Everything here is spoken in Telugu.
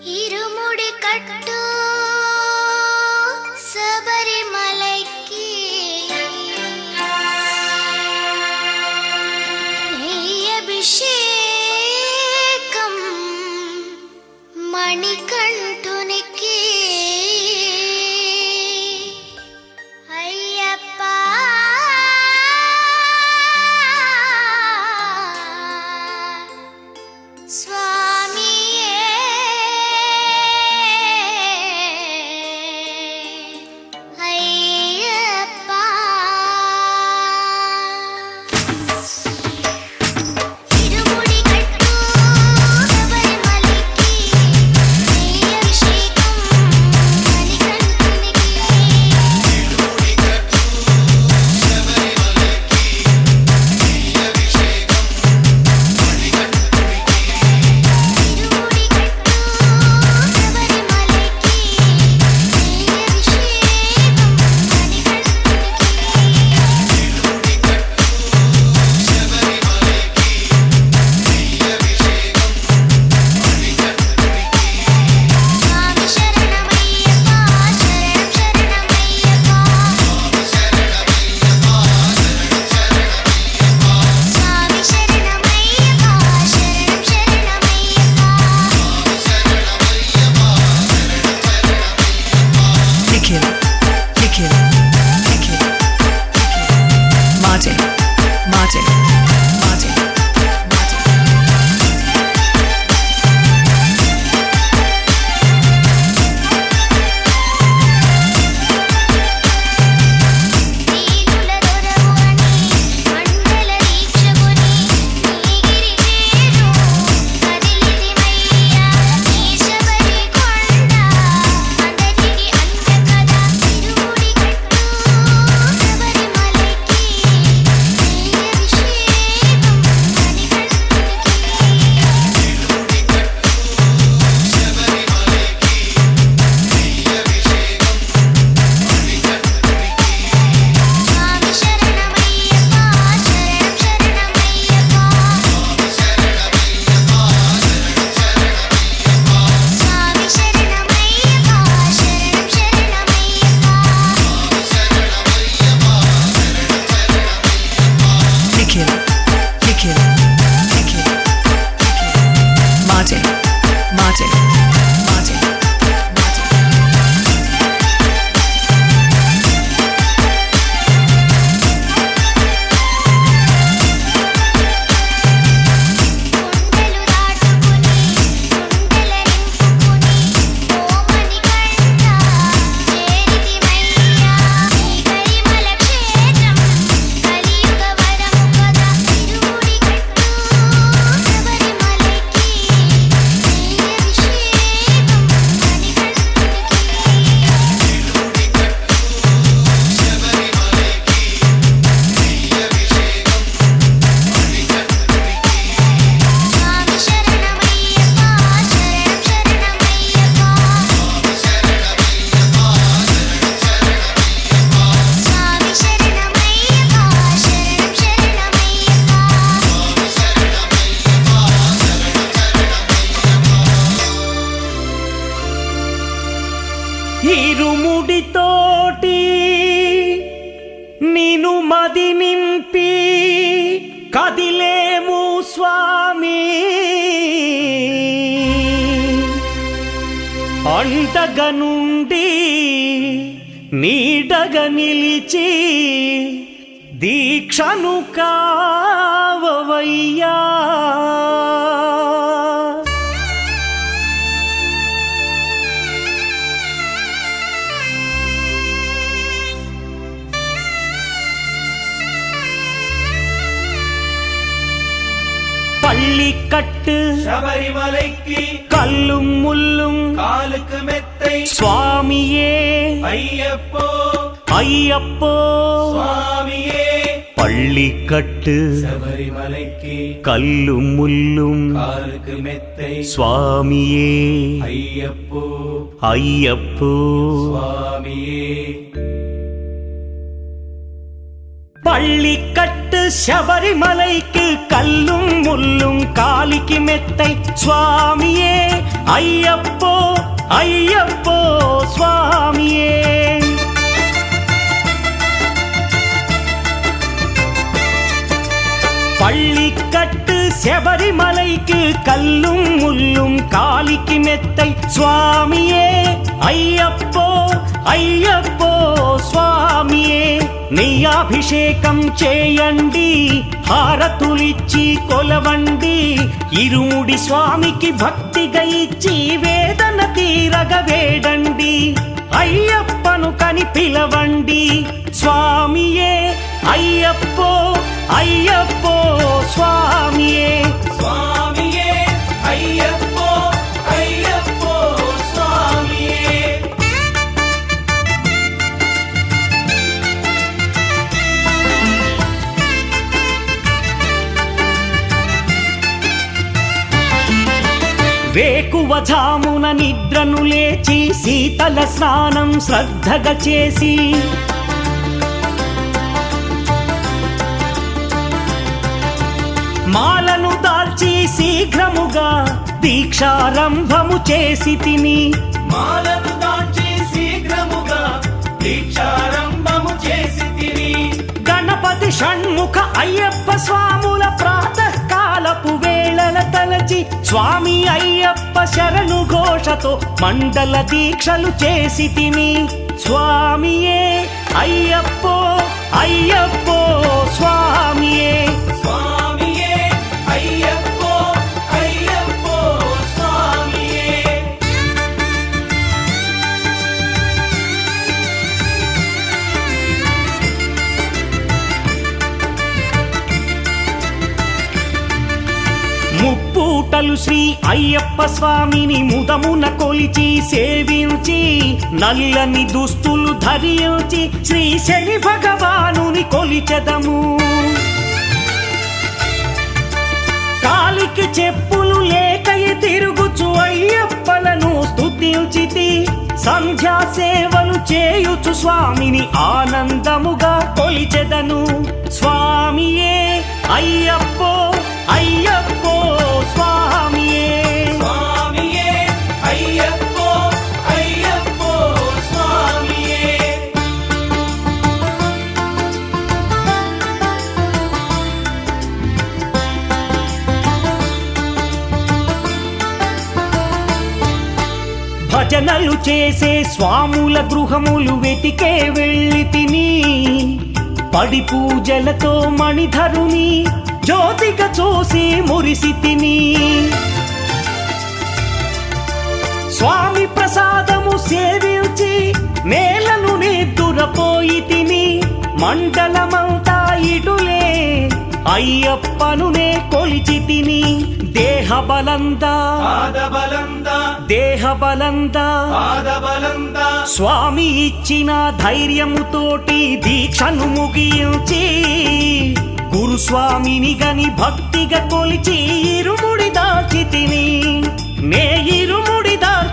ఇరుముడి కట్టు శబరిమలైకి అభిషేకం మణికంఠునికి అయ్యప్ప ఇరుముడితోటి నిను మది నింపి కదిలేము స్వామి, అంటగా నుండి నీడగా నిలిచి దీక్షను కావవయ్యా. பள்ளிக்கட்டு சபரிமலைக்கு கல்லும் முள்ளும் காலுக்கு மெத்தை சுவாமியே ஐயப்போ ஐயப்போ சுவாமியே. பள்ளிக்கட்டு சபரிமலைக்கு கல்லும் முள்ளும் காலுக்கு மெத்தை சுவாமியே ஐயப்போ ஐயப்போ சுவாமியே. பள்ளிக்கட்டு శబరిమలైకి కల్లుం ముల్లుం కాలికి మెత్తై స్వామియే అయ్యప్పో అయ్యప్పో స్వామియే. பள்ளிக்கட்டு செபரிமலைக்கு கல்லும் முள்ளும் காலிக்கு மெத்தை சுவாமியே అయ్యప్పో అయ్యప్పో స్వామియే. నెయ్యాభిషేకం చేయండి, హారతులిచ్చి కొలవండి, ఇరుముడి స్వామికి భక్తిగా ఇచ్చి వేదన తీరగ వేడండి. అయ్యప్పను కని పిలవండి స్వామియే అయ్యప్పో అయ్యప్పో స్వామియే. స్వామియే అయ్యప్పో అయ్యప్పో స్వామియే. వేకువజామున నిద్రను లేచి శీతల స్నానం శ్రద్ధగా చేసి మాలను దాల్చి శీఘ్రముగా దీక్షారంభము చేసి తిని. మాలను దాల్చి శీఘ్రముగా దీక్షారంభము చేసి తిని. గణపతి షణ్ముఖ అయ్యప్ప స్వాముల ప్రాతకాలపు వేళల తలచి స్వామి అయ్యప్ప శరణు ఘోషతో మండల దీక్షలు చేసి తిని. స్వామియే అయ్యప్పో అయ్యప్పో స్వామియే. స్వామియే అయ్యప్పో అయ్యప్పో స్వామియే. ముప్పూటలు శ్రీ అయ్యప్ప స్వామిని ముదమున కొలిచి సేవించి నల్లని దుస్తులు ధరించి శ్రీ శని భగవానుని కొలిచెదము. కాలికి చెప్పులు లేకయి తిరుగుచు అయ్యప్పలను స్తుతించితి. సంధ్యా సేవలు చేయుచు స్వామిని ఆనందముగా కొలిచెదను. స్వామియే అయ్యప్పో అయ్యప్పో స్వామియే. స్వామియే అయ్యప్పో అయ్యప్పో స్వామియే. భజనలు చేసే స్వాముల గృహములు వెతికే వెళ్ళి తిని. పడి పూజలతో మణిధరుని జ్యోతిగా చూసి మురిసి తిని. స్వామి ప్రసాదము సేవించి నేలను నిద్దురపోయి తిని. మండలమంతా ఇటులే అయ్యప్పనునే కొలిచి తిని. దేహబలందా పాదబలందా దేహబలందా పాదబలందా స్వామి ఇచ్చిన ధైర్యముతోటి దీక్షను ముగించి గురుస్వామిని గని భక్తిగా కొలిచి ఇరుముడి దాచి తిని. నే ఇరుముడి దాచి